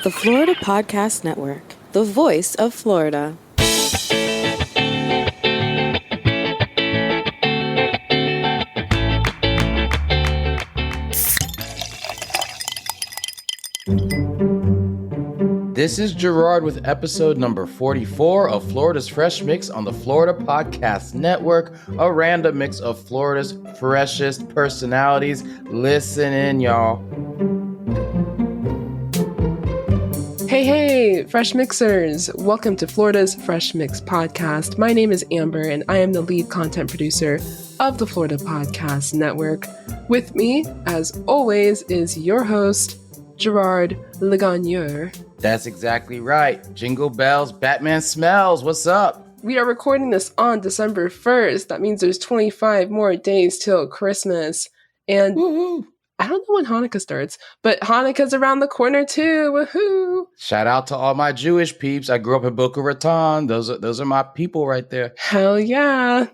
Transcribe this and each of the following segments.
The Florida Podcast Network, the voice of Florida. This is Gerard with episode number 44 of Florida's Fresh Mix on the Florida Podcast Network, a random mix of Florida's freshest personalities. Listen in, y'all. Hey, Fresh Mixers! Welcome to Florida's Fresh Mix podcast. My name is Amber, and I am the lead content producer of the Florida Podcast Network. With me, as always, is your host, Gerard Legagneur. That's exactly right. Jingle bells, Batman smells. What's up? We are recording this on December 1st. That means there's 25 more days till Christmas. And Woo-hoo. I don't know when Hanukkah starts, but Hanukkah's around the corner too. Woohoo! Shout out to all my Jewish peeps. I grew up in Boca Raton. Those are my people right there. Hell yeah.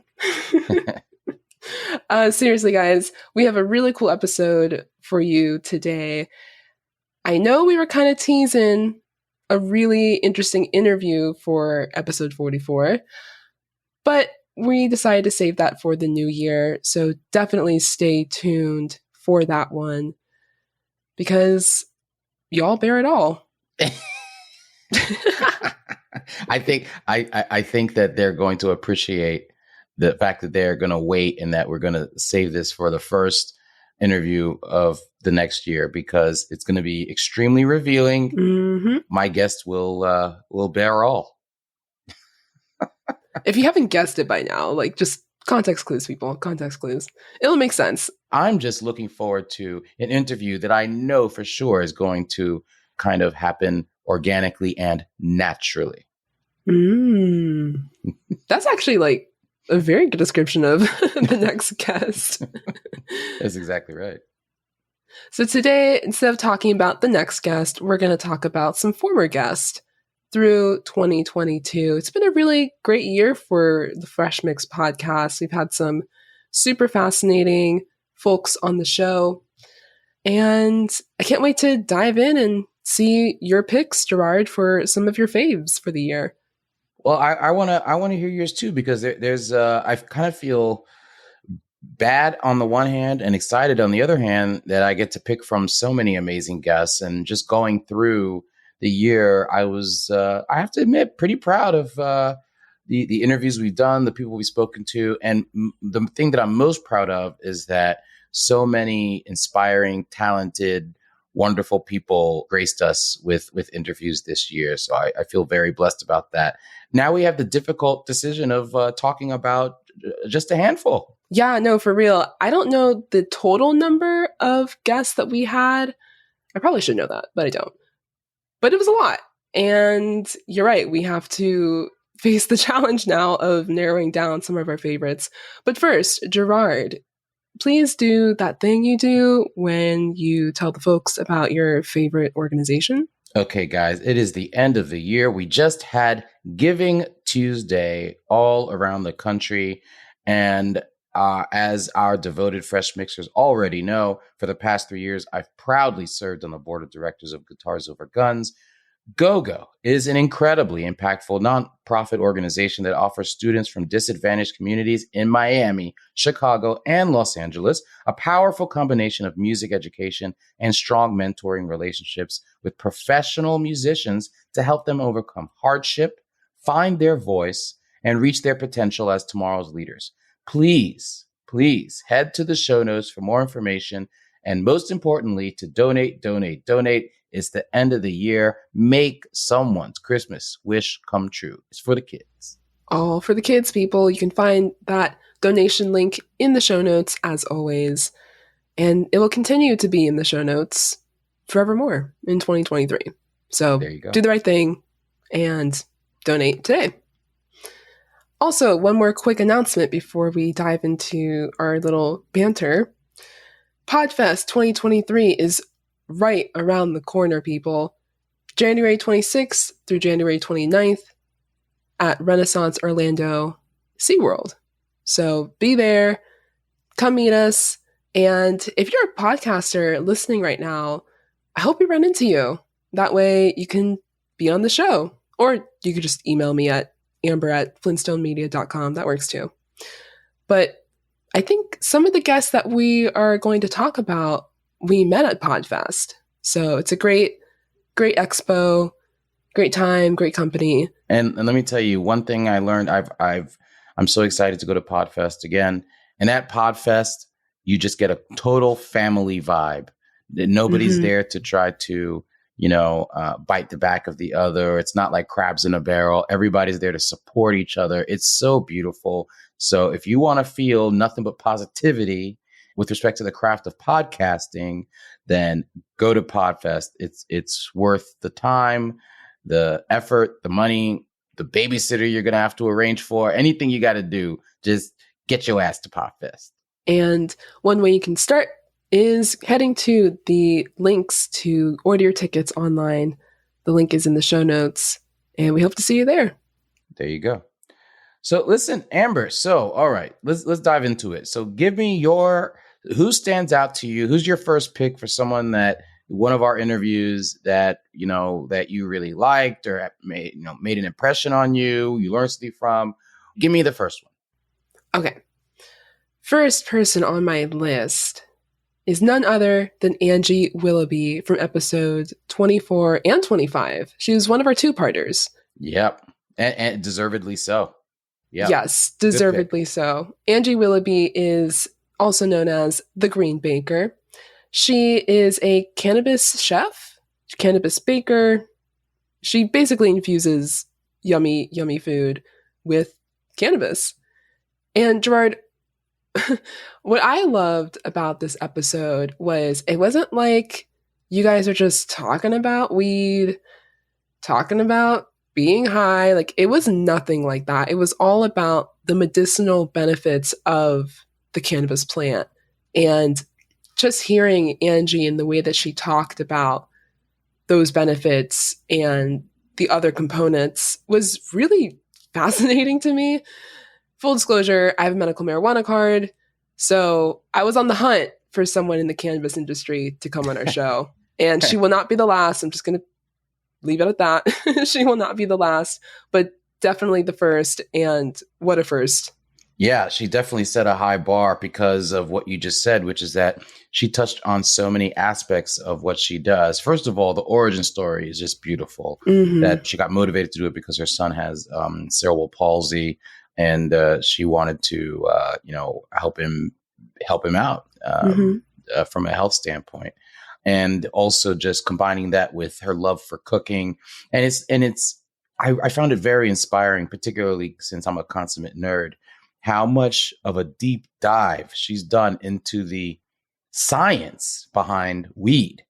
Seriously, guys, we have a really cool episode for you today. I know we were kind of teasing a really interesting interview for episode 44, but we decided to save that for the new year. So definitely stay tuned for that one because y'all bear it all. I think that they're going to appreciate the fact that they're going to wait and that we're going to save this for the first interview of the next year because it's going to be extremely revealing. Mm-hmm. My guest will bear all. If you haven't guessed it by now, like just context clues, people, context clues. It'll make sense. I'm just looking forward to an interview that I know for sure is going to kind of happen organically and naturally. That's actually like a very good description of the next guest. That's exactly right. So today, instead of talking about the next guest, we're going to talk about some former guests through 2022. It's been a really great year for the Fresh Mix podcast. We've had some super fascinating folks on the show. And I can't wait to dive in and see your picks, Gerard, for some of your faves for the year. Well, I want to hear yours too, because there's I kind of feel bad on the one hand and excited on the other hand that I get to pick from so many amazing guests. And just going through the year, I was I have to admit pretty proud of the interviews we've done, the people we've spoken to, and the thing that I'm most proud of is that so many inspiring, talented, wonderful people graced us with interviews this year. So I feel very blessed about that. Now we have the difficult decision of talking about just a handful. Yeah, no, for real. I don't know the total number of guests that we had. I probably should know that, but I don't. But it was a lot. And you're right. We have to face the challenge now of narrowing down some of our favorites. But first, Gerard, please do that thing you do when you tell the folks about your favorite organization. Okay, guys, it is the end of the year. We just had Giving Tuesday all around the country. And as our devoted Fresh Mixers already know, for the past 3 years, I've proudly served on the board of directors of Guitars Over Guns. GoGo is an incredibly impactful nonprofit organization that offers students from disadvantaged communities in Miami, Chicago, and Los Angeles a powerful combination of music education and strong mentoring relationships with professional musicians to help them overcome hardship, find their voice, and reach their potential as tomorrow's leaders. Please head to the show notes for more information, and most importantly, to donate. It's the end of the year. Make someone's Christmas wish come true. It's for the kids. All for the kids, people. You can find that donation link in the show notes, as always. And it will continue to be in the show notes forevermore in 2023. So there you go. Do the right thing and donate today. Also, one more quick announcement before we dive into our little banter. Podfest 2023 is right around the corner, people. January 26th through January 29th at Renaissance Orlando SeaWorld. So be there, come meet us. And if you're a podcaster listening right now, I hope we run into you. That way you can be on the show. Or you could just email me at amber@flintstonemedia.com. That works too. But I think some of the guests that we are going to talk about, we met at PodFest. So it's a great expo, great time, great company. And let me tell you one thing I learned. I'm so excited to go to PodFest again. And at PodFest, you just get a total family vibe. Nobody's there to try to, bite the back of the other. It's not like crabs in a barrel. Everybody's there to support each other. It's so beautiful. So if you want to feel nothing but positivity with respect to the craft of podcasting, then go to PodFest. It's worth the time, the effort, the money, the babysitter you're going to have to arrange for, anything you got to do. Just get your ass to PodFest. And one way you can start is heading to the links to order your tickets online. The link is in the show notes, and we hope to see you there. There you go. So listen, Amber. So, all right, let's dive into it. So give me who stands out to you? Who's your first pick for someone that one of our interviews that you really liked or made an impression on you? You learned something from. Give me the first one. Okay. First person on my list is none other than Angie Willoughby from episodes 24 and 25. She was one of our two-parters. Yep. And deservedly so. Yep. Yes, deservedly so. Angie Willoughby is also known as the Green Baker. She is a cannabis chef, cannabis baker. She basically infuses yummy, yummy food with cannabis. And Gerard, what I loved about this episode was it wasn't like you guys are just talking about weed, talking about being high. Like, it was nothing like that. It was all about the medicinal benefits of the cannabis plant. And just hearing Angie and the way that she talked about those benefits and the other components was really fascinating to me. Full disclosure, I have a medical marijuana card, so I was on the hunt for someone in the cannabis industry to come on our show. And she will not be the last. I'm just going to leave it at that. She will not be the last, but definitely the first. And what a first. Yeah, she definitely set a high bar because of what you just said, which is that she touched on so many aspects of what she does. First of all, the origin story is just beautiful. That she got motivated to do it because her son has cerebral palsy, and she wanted to, help him out from a health standpoint, and also just combining that with her love for cooking, I found it very inspiring, particularly since I'm a consummate nerd, how much of a deep dive she's done into the science behind weed,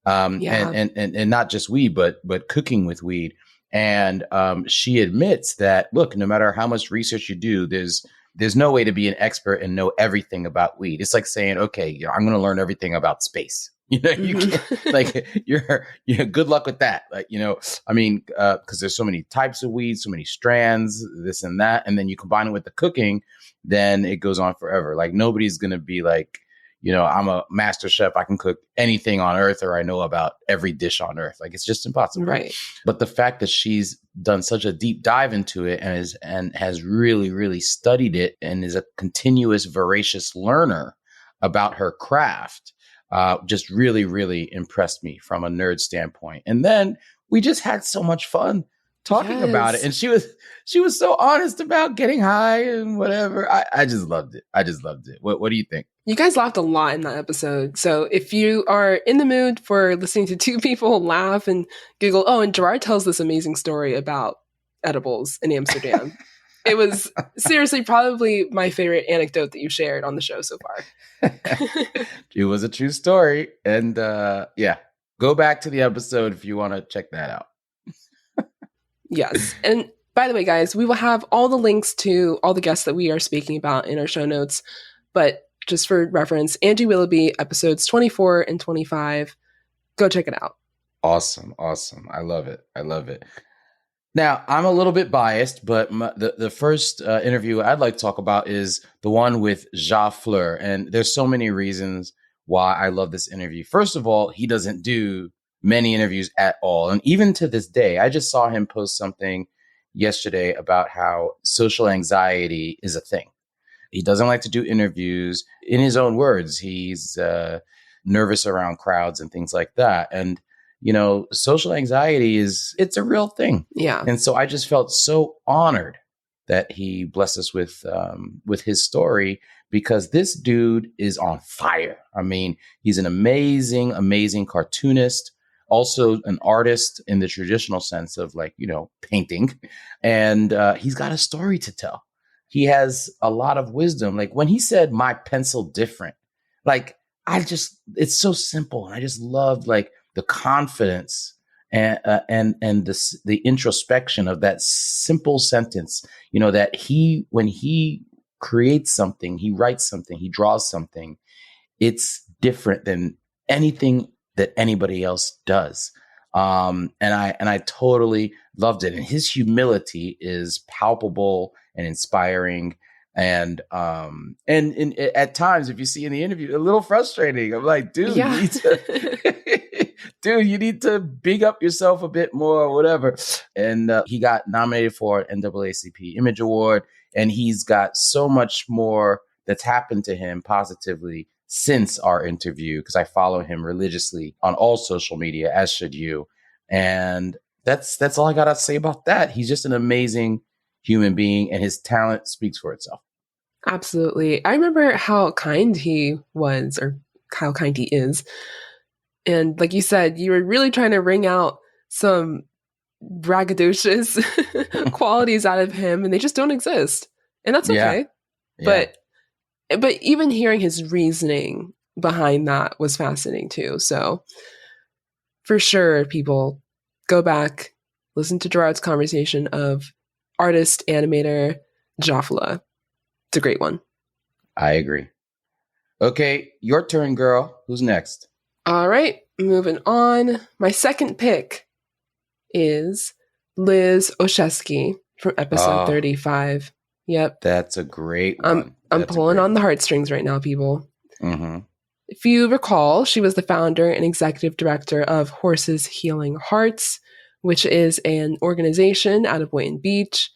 and not just weed, but cooking with weed. And she admits that, look, no matter how much research you do, there's no way to be an expert and know everything about weed. It's like saying, okay, I'm going to learn everything about space. You can't, like, you're good luck with that. Like, because there's so many types of weed, so many strands, this and that. And then you combine it with the cooking, then it goes on forever. Like, nobody's going to be like, I'm a master chef. I can cook anything on earth, or I know about every dish on earth. Like, it's just impossible. Right. But the fact that she's done such a deep dive into it and has really, really studied it and is a continuous, voracious learner about her craft, just really, really impressed me from a nerd standpoint. And then we just had so much fun talking about it. And she was so honest about getting high and whatever. I just loved it. What do you think? You guys laughed a lot in that episode. So if you are in the mood for listening to two people laugh and giggle, and Gerard tells this amazing story about edibles in Amsterdam. It was seriously probably my favorite anecdote that you shared on the show so far. It was a true story. And go back to the episode if you want to check that out. Yes. And by the way, guys, we will have all the links to all the guests that we are speaking about in our show notes. But just for reference, Angie Willoughby, episodes 24 and 25. Go check it out. Awesome. I love it. Now, I'm a little bit biased, but the first interview I'd like to talk about is the one with JaFleu. And there's so many reasons why I love this interview. First of all, he doesn't do many interviews at all. And even to this day, I just saw him post something yesterday about how social anxiety is a thing. He doesn't like to do interviews. In his own words, he's nervous around crowds and things like that. And, social anxiety it's a real thing. Yeah. And so I just felt so honored that he blessed us with his story, because this dude is on fire. I mean, he's an amazing, amazing cartoonist, also an artist in the traditional sense of painting. And he's got a story to tell. He has a lot of wisdom. Like when he said, "My pencil different," it's so simple. And I just loved the confidence and the introspection of that simple sentence, that when he creates something, he writes something, he draws something, it's different than anything that anybody else does. And I totally loved it. And his humility is palpable and inspiring. And at times, if you see in the interview, a little frustrating. I'm like, dude, Yeah. you need to big up yourself a bit more or whatever. And he got nominated for an NAACP Image Award. And he's got so much more that's happened to him positively since our interview, because I follow him religiously on all social media, as should you. And that's all I got to say about that. He's just an amazing human being, and his talent speaks for itself. Absolutely. I remember how kind he was, or how kind he is. And like you said, you were really trying to wring out some braggadocious qualities out of him, and they just don't exist. And that's okay. Yeah. But even hearing his reasoning behind that was fascinating too. So for sure, people, go back, listen to Gerard's conversation of artist, animator, JaFleu. It's a great one. I agree. Okay, your turn, girl. Who's next? All right, moving on. My second pick is Liz Olszewski from episode 35. Yep. That's a great one. I'm pulling on the heartstrings right now, people. Mm-hmm. If you recall, she was the founder and executive director of Horses Healing Hearts, which is an organization out of Boynton Beach.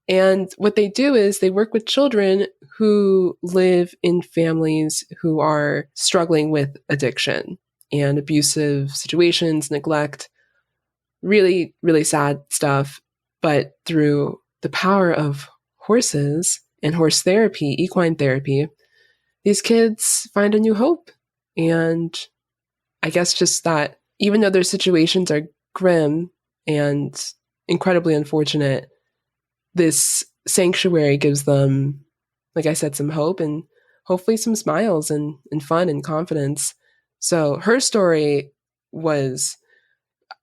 And what they do is they work with children who live in families who are struggling with addiction and abusive situations, neglect, really, really sad stuff. But through the power of horses and horse therapy, equine therapy, these kids find a new hope. And I guess just that even though their situations are grim and incredibly unfortunate, this sanctuary gives them, like I said, some hope and hopefully some smiles and fun and confidence. So her story was,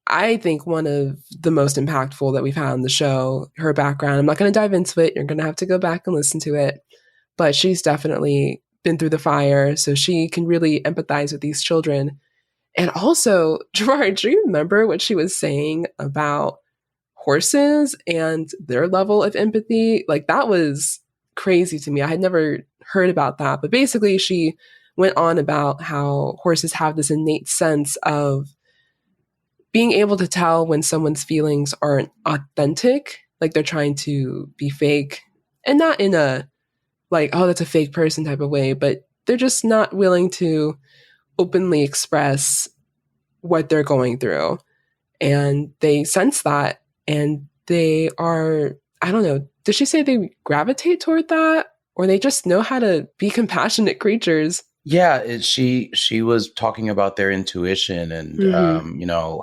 I think, one of the most impactful that we've had on the show. Her background, I'm not going to dive into it. You're going to have to go back and listen to it. But she's definitely been through the fire, so she can really empathize with these children. And also, Gerard, do you remember what she was saying about horses and their level of empathy? Like, that was crazy to me. I had never heard about that. But basically, she went on about how horses have this innate sense of being able to tell when someone's feelings aren't authentic, like they're trying to be fake, and not in a like, oh, that's a fake person type of way, but they're just not willing to openly express what they're going through. And they sense that, and they are, I don't know, did she say they gravitate toward that? Or they just know how to be compassionate creatures? Yeah, she was talking about their intuition and,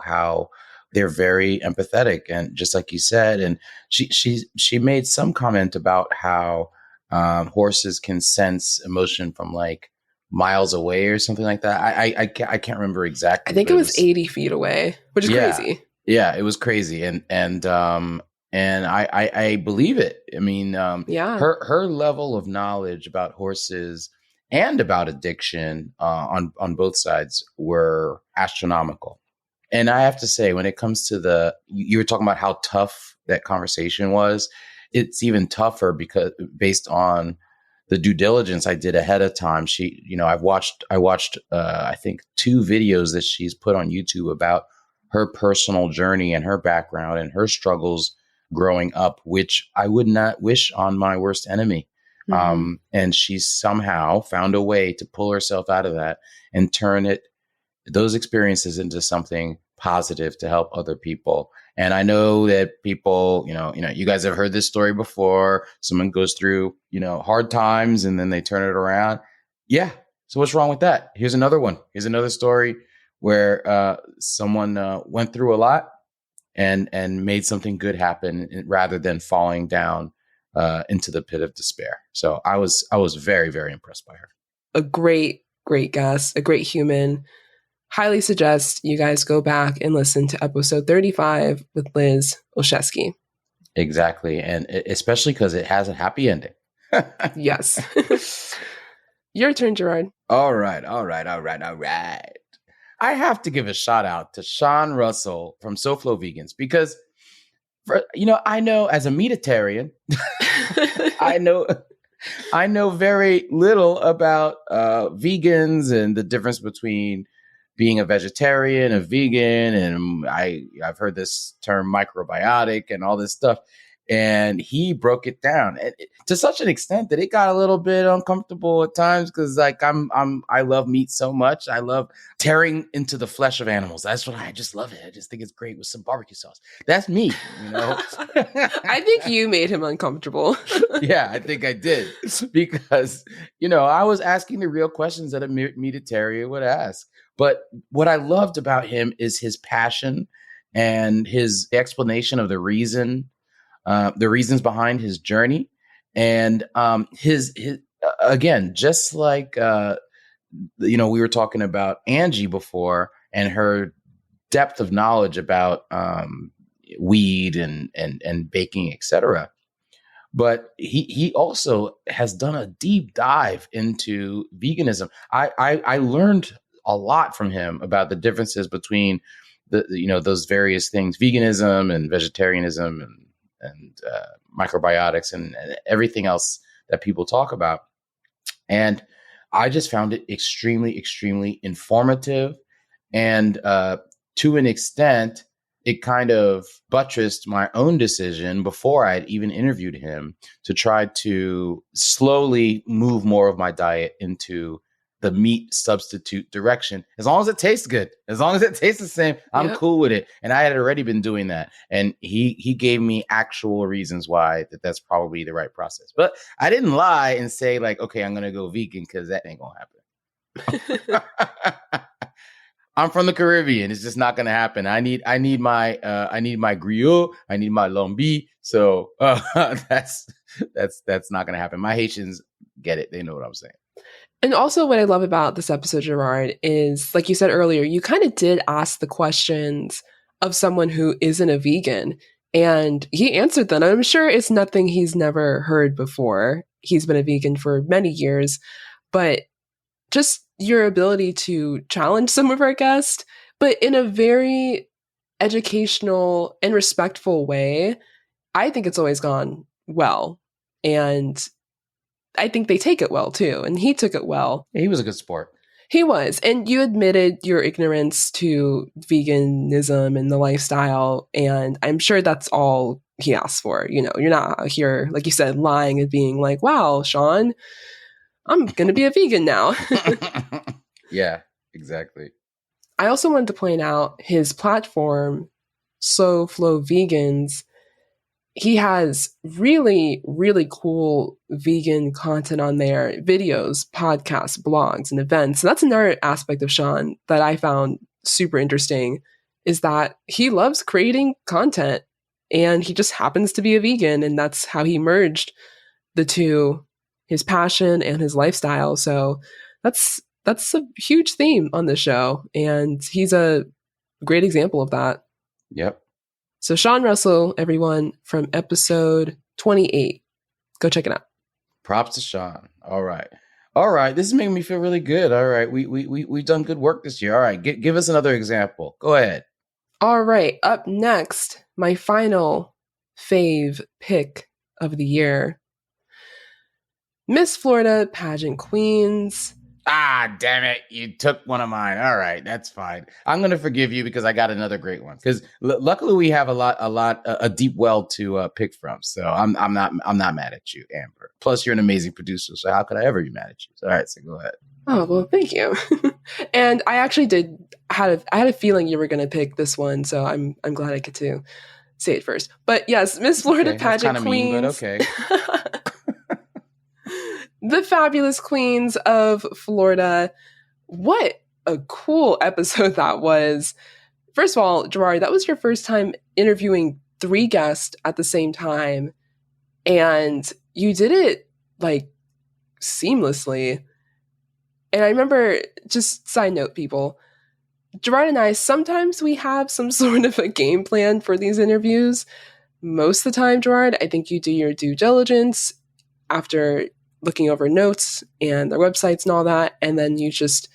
how they're very empathetic. And just like you said, and she made some comment about how horses can sense emotion from like miles away or something like that. I can't remember exactly. I think it was 80 feet away, which is crazy. Yeah, it was crazy. And I believe it. I mean, her level of knowledge about horses and about addiction on both sides were astronomical. And I have to say, when it comes to you were talking about how tough that conversation was, it's even tougher because based on the due diligence I did ahead of time. I watched I think 2 videos that she's put on YouTube about her personal journey and her background and her struggles growing up, which I would not wish on my worst enemy. And she somehow found a way to pull herself out of that and turn those experiences into something positive to help other people. And I know that people, you guys have heard this story before. Someone goes through, hard times and then they turn it around. Yeah. So what's wrong with that? Here's another one. Here's another story where someone went through a lot and made something good happen rather than falling down into the pit of despair. So I was very, very impressed by her. A great guest, a great human. Highly suggest you guys go back and listen to episode 35 with Liz Olszewski. Exactly. And especially because it has a happy ending. Yes. Your turn, Gerard. All right. I have to give a shout out to Sean Russell from SoFlo Vegans because, I know as a meatitarian, I know very little about vegans and the difference between being a vegetarian, a vegan, and I've heard this term microbiotic and all this stuff. And he broke it down to such an extent that it got a little bit uncomfortable at times because, I love meat so much. I love tearing into the flesh of animals. That's what I just love it. I just think it's great with some barbecue sauce. That's me, I think you made him uncomfortable. Yeah, I think I did because, I was asking the real questions that a meatitarian would ask. But what I loved about him is his passion and his explanation of the reasons behind his journey. And his again, just like, we were talking about Angie before and her depth of knowledge about weed and baking, etc. But he also has done a deep dive into veganism. I learned a lot from him about the differences between those various things, veganism and vegetarianism and microbiotics and everything else that people talk about. And I just found it extremely, extremely informative. And to an extent, it kind of buttressed my own decision before I had even interviewed him to try to slowly move more of my diet into the meat substitute direction. As long as it tastes good, as long as it tastes the same, I'm cool with it. And I had already been doing that. And he gave me actual reasons why that's probably the right process. But I didn't lie and say okay, I'm going to go vegan because that ain't going to happen. I'm from the Caribbean. It's just not going to happen. I need my griot. I need my lombi. So that's not going to happen. My Haitians get it. They know what I'm saying. And also what I love about this episode, Gerard, is like you said earlier, you kind of did ask the questions of someone who isn't a vegan, and he answered them. I'm sure it's nothing he's never heard before. He's been a vegan for many years, but just your ability to challenge some of our guests, but in a very educational and respectful way, I think it's always gone well. And I think they take it well too. And he took it well. He was a good sport. He was. And you admitted your ignorance to veganism and the lifestyle. And I'm sure that's all he asked for. You're not here, like you said, lying and being like, wow, Sean, I'm going to be a vegan now. Yeah, exactly. I also wanted to point out his platform, SoFlo Vegans. He has really, really cool vegan content on there, videos, podcasts, blogs, and events. And that's another aspect of Sean that I found super interesting, is that he loves creating content and he just happens to be a vegan. And that's how he merged the two, his passion and his lifestyle. So that's a huge theme on the show. And he's a great example of that. Yep. So Sean Russell, everyone, from episode 28. Go check it out. Props to Sean. All right. This is making me feel really good. All right. We've done good work this year. All right. Give us another example. Go ahead. All right. Up next, my final fave pick of the year. Miss Florida pageant queens. Ah, damn it. You took one of mine. All right. That's fine. I'm going to forgive you because I got another great one. Because luckily we have a deep well to pick from. So I'm not mad at you, Amber. Plus you're an amazing producer. So how could I ever be mad at you? All right. So go ahead. Oh, well, thank you. And I actually I had a feeling you were going to pick this one. So I'm glad I get to say it first. But yes, Miss Florida Pageant Queens. Mean, but okay. The fabulous queens of Florida. What a cool episode that was. First of all, Gerard, that was your first time interviewing 3 guests at the same time. And you did it like seamlessly. And I remember, just side note, people, Gerard and I, sometimes we have some sort of a game plan for these interviews. Most of the time, Gerard, I think you do your due diligence after looking over notes and their websites and all that, and then you just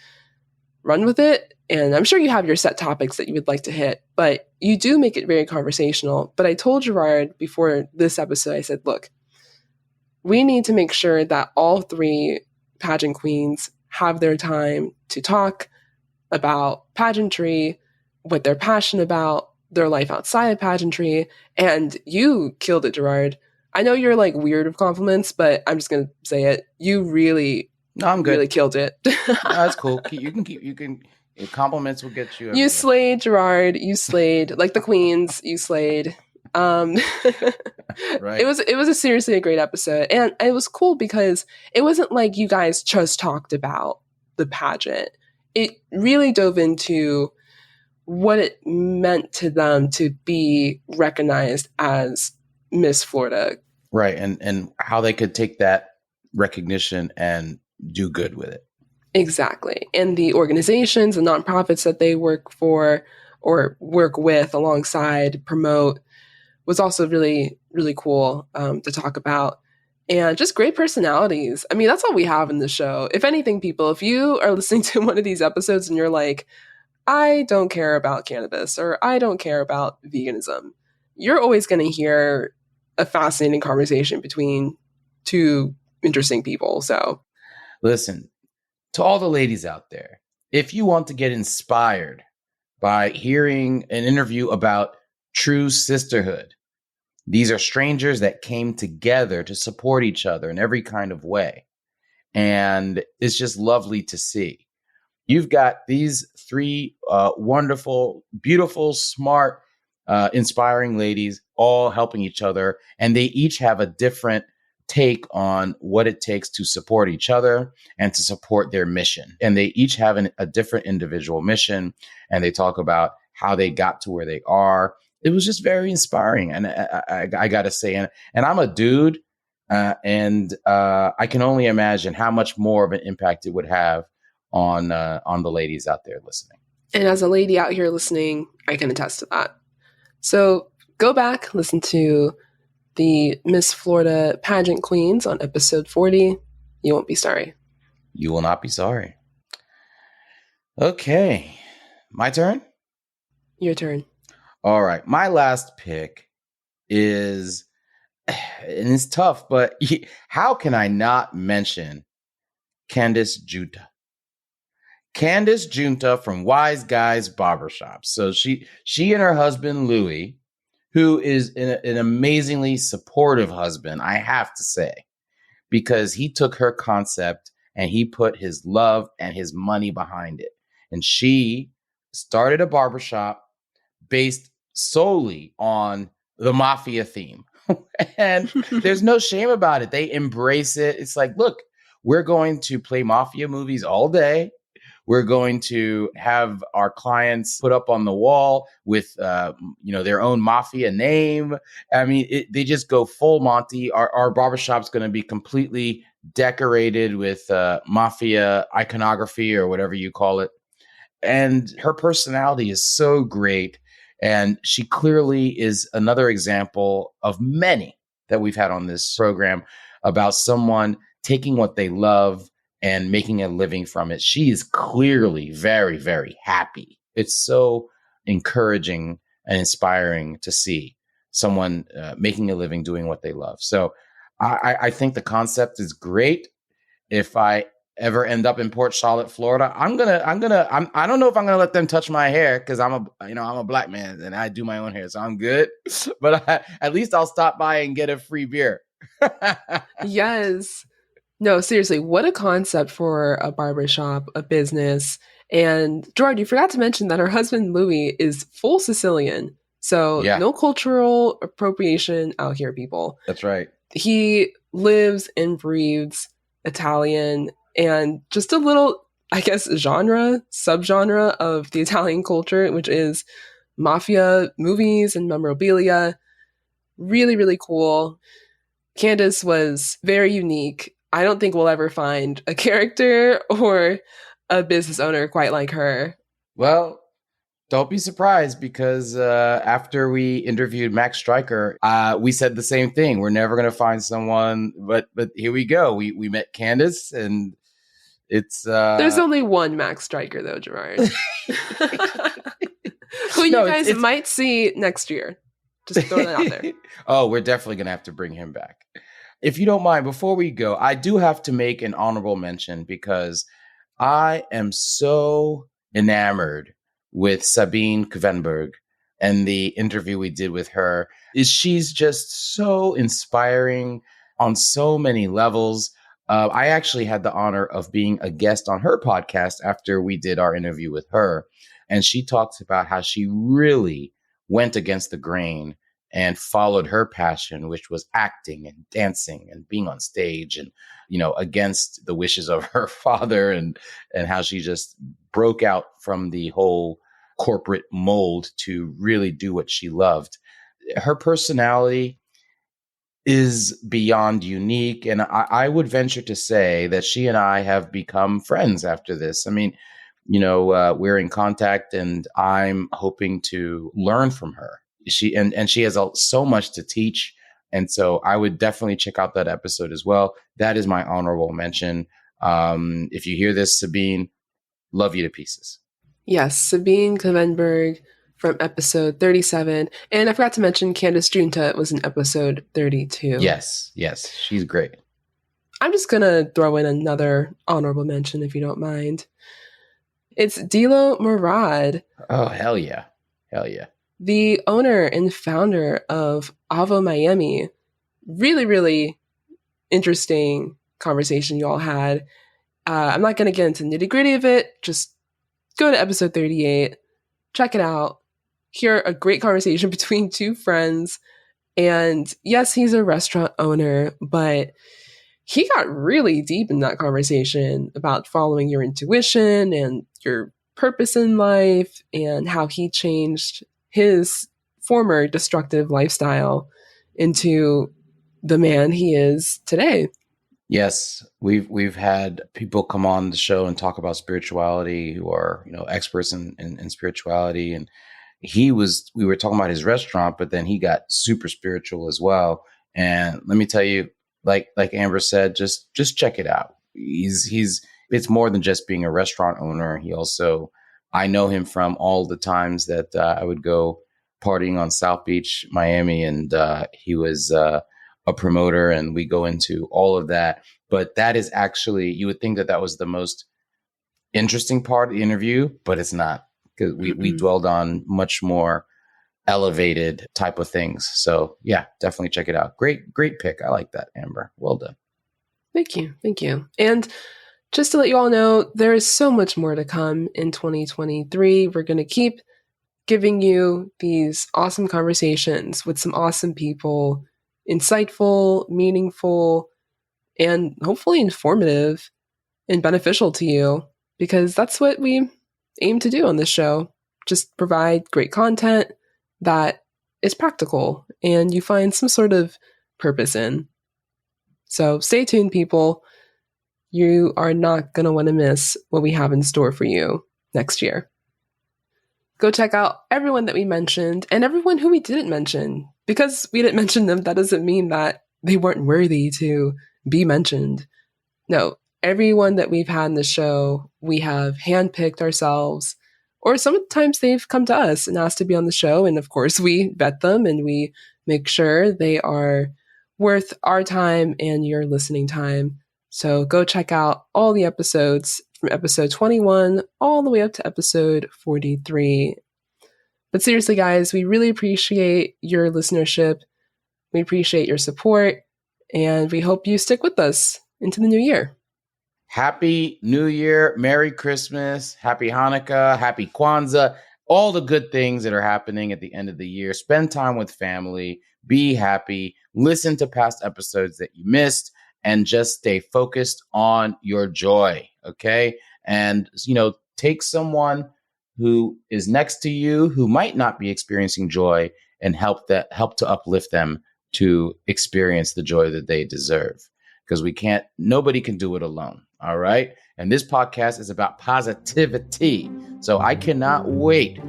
run with it. And I'm sure you have your set topics that you would like to hit, but you do make it very conversational. But I told Gerard before this episode, I said, look, we need to make sure that all 3 pageant queens have their time to talk about pageantry, what they're passionate about, their life outside of pageantry. And you killed it, Gerard. I know you're like weird of compliments, but I'm just going to say it. You really, I'm good. Really killed it. No, that's cool. You can, compliments will get you. You slayed, Gerard. You slayed. Like the queens, you slayed. Right. It was a seriously a great episode. And it was cool because it wasn't like you guys just talked about the pageant. It really dove into what it meant to them to be recognized as Miss Florida. Right. And how they could take that recognition and do good with it. Exactly. And the organizations and nonprofits that they work for or work with alongside, promote, was also really, really cool to talk about. And just great personalities. I mean, that's all we have in the show. If anything, people, if you are listening to one of these episodes and you're like, I don't care about cannabis or I don't care about veganism, you're always going to hear a fascinating conversation between 2 interesting people. So listen, to all the ladies out there, if you want to get inspired by hearing an interview about true sisterhood, these are strangers that came together to support each other in every kind of way. And it's just lovely to see. You've got these 3 wonderful, beautiful, smart, inspiring ladies all helping each other. And they each have a different take on what it takes to support each other and to support their mission. And they each have a different individual mission. And they talk about how they got to where they are. It was just very inspiring. And I got to say, and I'm a dude, and I can only imagine how much more of an impact it would have on the ladies out there listening. And as a lady out here listening, I can attest to that. So go back, listen to the Miss Florida Pageant Queens on episode 40. You won't be sorry. You will not be sorry. Okay. My turn? Your turn. All right. My last pick is, and it's tough, but how can I not mention Candace Giunta? Candace Giunta from Wiseguys Barbershops. So she and her husband, Louis, who is an amazingly supportive husband, I have to say, because he took her concept and he put his love and his money behind it. And she started a barbershop based solely on the Mafia theme. And there's no shame about it. They embrace it. It's like, look, we're going to play Mafia movies all day. We're going to have our clients put up on the wall with, their own Mafia name. I mean, they just go full Monty. Our barbershop's going to be completely decorated with Mafia iconography or whatever you call it. And her personality is so great. And she clearly is another example of many that we've had on this program about someone taking what they love and making a living from it. She is clearly very, very happy. It's so encouraging and inspiring to see someone making a living doing what they love. So I think the concept is great. If I ever end up in Port Charlotte, Florida, I don't know if I'm gonna let them touch my hair because I'm a black man and I do my own hair, so I'm good. But at least I'll stop by and get a free beer. Yes. No, seriously, what a concept for a barbershop, a business. And Gerard, you forgot to mention that her husband Louis is full Sicilian. So Yeah, no cultural appropriation out here, people. that's right. He lives and breathes Italian, and just a little, I guess, subgenre of the Italian culture, which is mafia movies and memorabilia. Really, really cool. Candace was very unique. I don't think we'll ever find a character or a business owner quite like her. Well, don't be surprised because after we interviewed Max Stryker, we said the same thing. We're never going to find someone, but here we go. We met Candace, and it's there's only one Max Stryker though, Gerard, who you guys might see next year. Just throwing that out there. Oh, we're definitely going to have to bring him back. If you don't mind, before we go, I do have to make an honorable mention because I am so enamored with Sabine Kvenberg and the interview we did with her. She's just so inspiring on so many levels. I actually had the honor of being a guest on her podcast after we did our interview with her. And she talks about how she really went against the grain and followed her passion, which was acting and dancing and being on stage and, against the wishes of her father and how she just broke out from the whole corporate mold to really do what she loved. Her personality is beyond unique. And I would venture to say that she and I have become friends after this. I mean, we're in contact and I'm hoping to learn from her. She has so much to teach. And so I would definitely check out that episode as well. That is my honorable mention. If you hear this, Sabine, love you to pieces. Yes, Sabine Kvenberg from episode 37. And I forgot to mention Candace Giunta was in episode 32. Yes, she's great. I'm just going to throw in another honorable mention if you don't mind. It's Dilo Murad. Oh, hell yeah. The owner and founder of Avo Miami. Really, really interesting conversation you all had. I'm not going to get into the nitty gritty of it. Just go to episode 38, check it out, hear a great conversation between two friends. And yes, he's a restaurant owner, but he got really deep in that conversation about following your intuition and your purpose in life and how he changed his former destructive lifestyle into the man he is today. Yes, we've had people come on the show and talk about spirituality who are, experts in spirituality. And we were talking about his restaurant, but then he got super spiritual as well. And let me tell you, like Amber said, just check it out. It's more than just being a restaurant owner. I know him from all the times that I would go partying on South Beach, Miami, and he was a promoter, and we go into all of that. But that is actually, you would think that was the most interesting part of the interview, but it's not, because we dwelled on much more elevated type of things. So yeah, definitely check it out. Great pick. I like that, Amber. Well done. Thank you. And just to let you all know, there is so much more to come in 2023. We're going to keep giving you these awesome conversations with some awesome people, insightful, meaningful, and hopefully informative and beneficial to you, because that's what we aim to do on this show. Just provide great content that is practical and you find some sort of purpose in. So stay tuned, people. You are not going to want to miss what we have in store for you next year. Go check out everyone that we mentioned and everyone who we didn't mention. Because we didn't mention them, that doesn't mean that they weren't worthy to be mentioned. No, everyone that we've had in the show, we have handpicked ourselves, or sometimes they've come to us and asked to be on the show. And of course, we vet them and we make sure they are worth our time and your listening time. So go check out all the episodes from episode 21 all the way up to episode 43. But seriously, guys, we really appreciate your listenership. We appreciate your support, and we hope you stick with us into the new year. Happy New Year, Merry Christmas, Happy Hanukkah, Happy Kwanzaa, all the good things that are happening at the end of the year. Spend time with family, be happy, listen to past episodes that you missed, and just stay focused on your joy, okay? And, take someone who is next to you who might not be experiencing joy and help to uplift them to experience the joy that they deserve. Because nobody can do it alone, all right? And this podcast is about positivity. So I cannot wait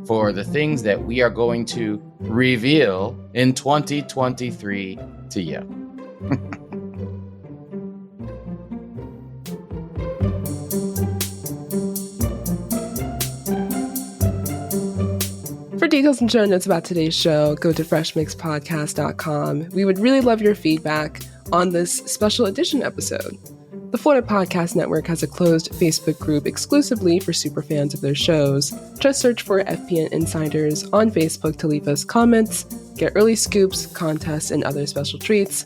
for the things that we are going to reveal in 2023 to you. For details and show notes about today's show, go to freshmixpodcast.com. We would really love your feedback on this special edition episode. The Florida Podcast Network has a closed Facebook group exclusively for superfans of their shows. Just search for FPN Insiders on Facebook to leave us comments, get early scoops, contests, and other special treats.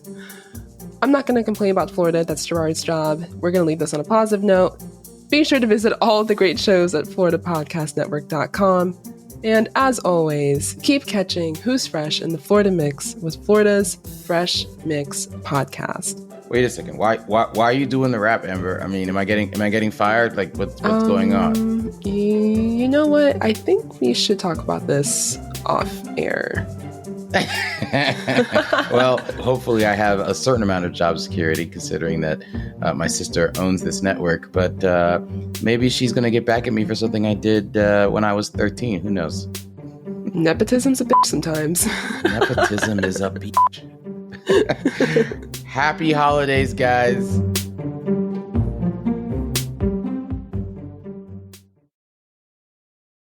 I'm not going to complain about Florida, that's Gerard's job. We're going to leave this on a positive note. Be sure to visit all of the great shows at floridapodcastnetwork.com. And as always, keep catching Who's Fresh in the Florida Mix with Florida's Fresh Mix podcast. Wait a second. Why are you doing the rap, Amber? I mean, am I getting fired? Like, what's going on? You know what? I think we should talk about this off air. Well, hopefully I have a certain amount of job security considering that my sister owns this network, but maybe she's going to get back at me for something I did when I was 13. Who knows? Nepotism's a bitch sometimes. Nepotism is a bitch. Happy holidays, guys.